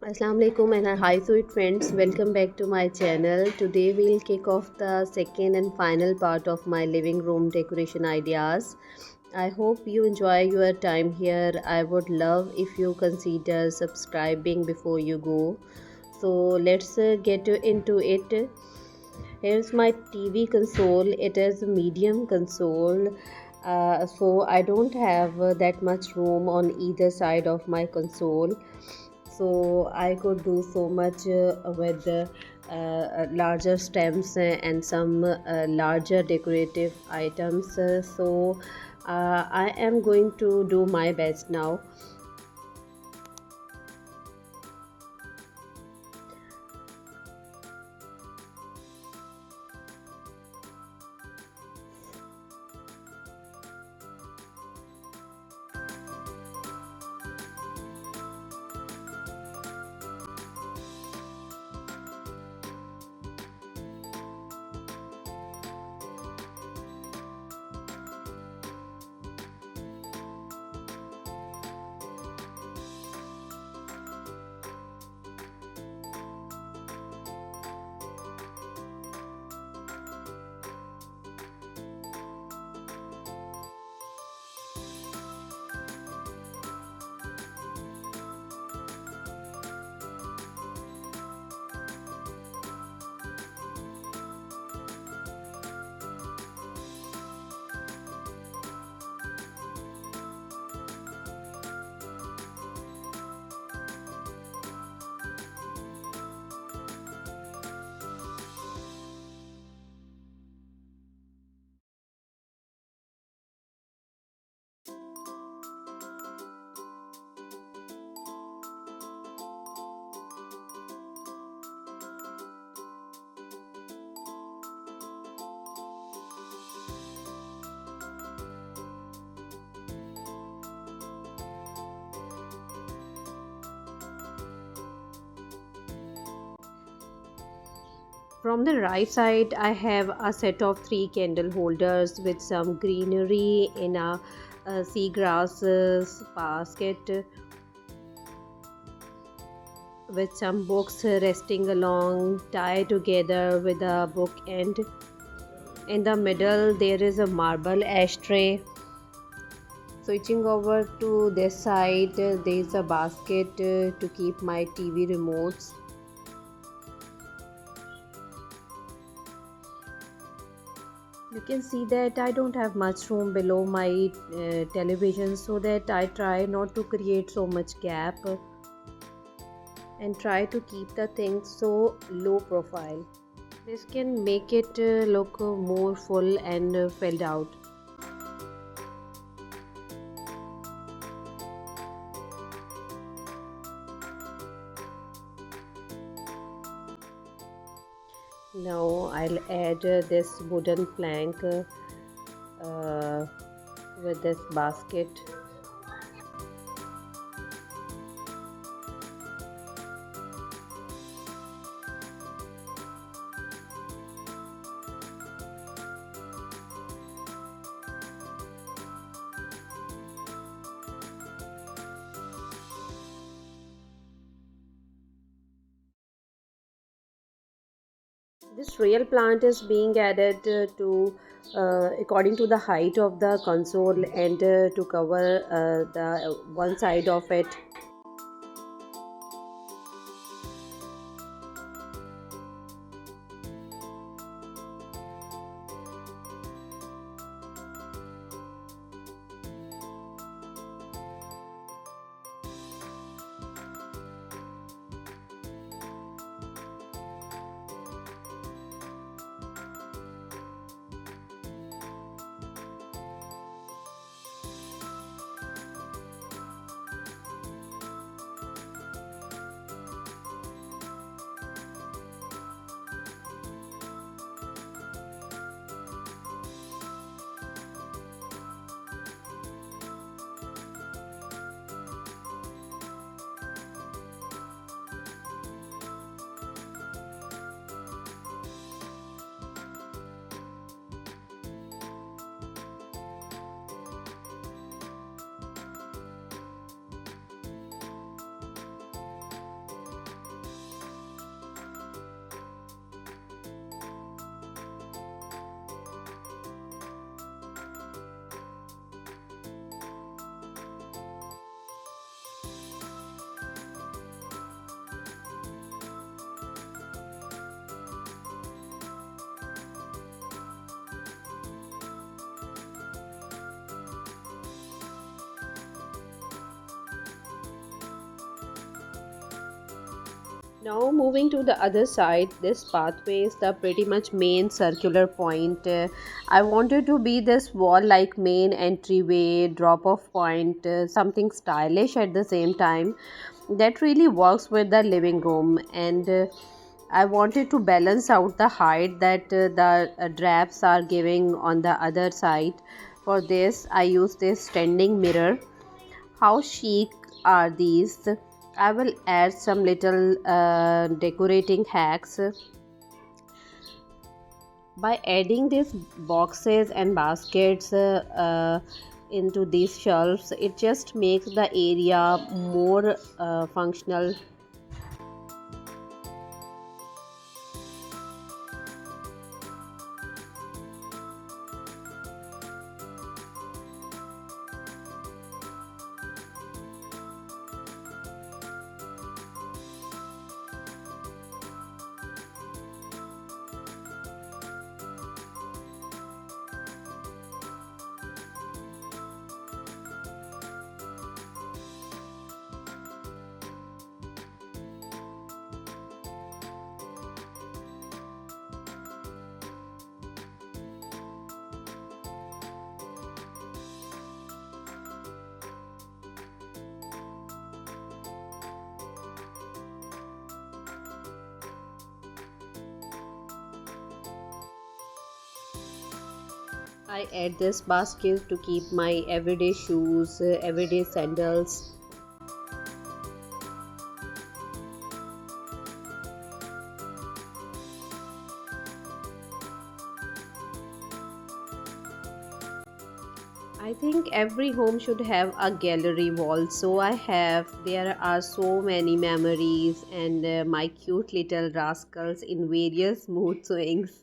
Assalamu alaikum and hi sweet friends, welcome back to my channel. Today we'll kick off the second and final part of my living room decoration ideas. I hope you enjoy your time here. I would love if you consider subscribing before you go. So let's get into it. Here's my TV console. It is a medium console. So I don't have that much room on either side of my console, so I could do so much with larger stems and some larger decorative items. I am going to do my best now. From the right side, I have a set of three candle holders with some greenery in a seagrass basket with some books resting along, tied together with a book end. In the middle, there is a marble ashtray. Switching over to this side, there is a basket to keep my TV remotes. You can see that I don't have much room below my television, so that I try not to create so much gap and try to keep the things so low profile. This can make it look more full and filled out. Now I'll add this wooden plank with this basket. This real plant is being added to according to the height of the console and to cover the one side of it. Now moving to the other side, this pathway is the pretty much main circular point. I wanted to be this wall-like main entryway, drop-off point, something stylish at the same time that really works with the living room. And I wanted to balance out the height that the drapes are giving on the other side. For this, I use this standing mirror. How chic are these? I will add some little decorating hacks by adding these boxes and baskets into these shelves. It just makes the area more functional. I add this basket to keep my everyday shoes, everyday sandals. I think every home should have a gallery wall. So I have, there are so many memories and my cute little rascals in various mood swings.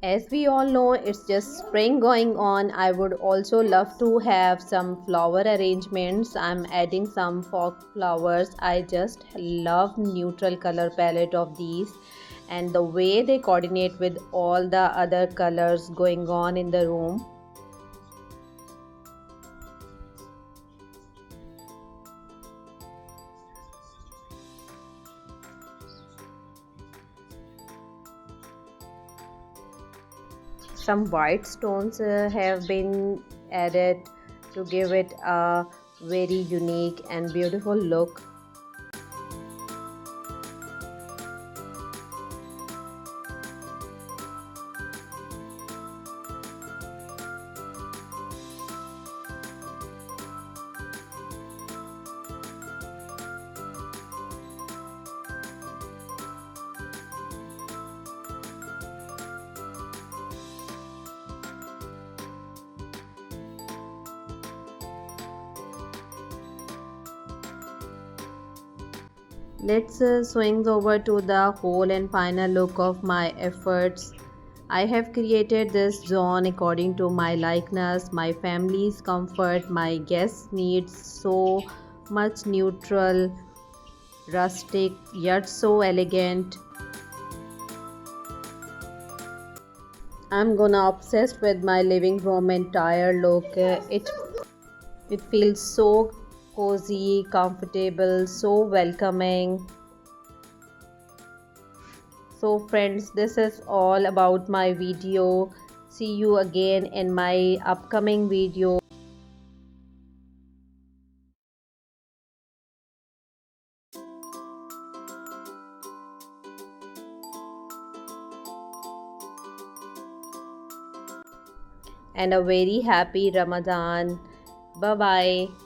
As we all know, it's just spring going on. I would also love to have some flower arrangements. I'm adding some fog flowers. I just love neutral color palette of these and the way they coordinate with all the other colors going on in the room. Some white stones have been added to give it a very unique and beautiful look. Let's swing over to the whole and final look of my efforts. I have created this zone according to my likeness, my family's comfort, my guests' needs, so much neutral, rustic, yet so elegant. I'm gonna obsessed with my living room entire look. It feels so cozy, comfortable, so welcoming. So friends, this is all about my video. See you again in my upcoming video. And a very happy Ramadan. Bye bye.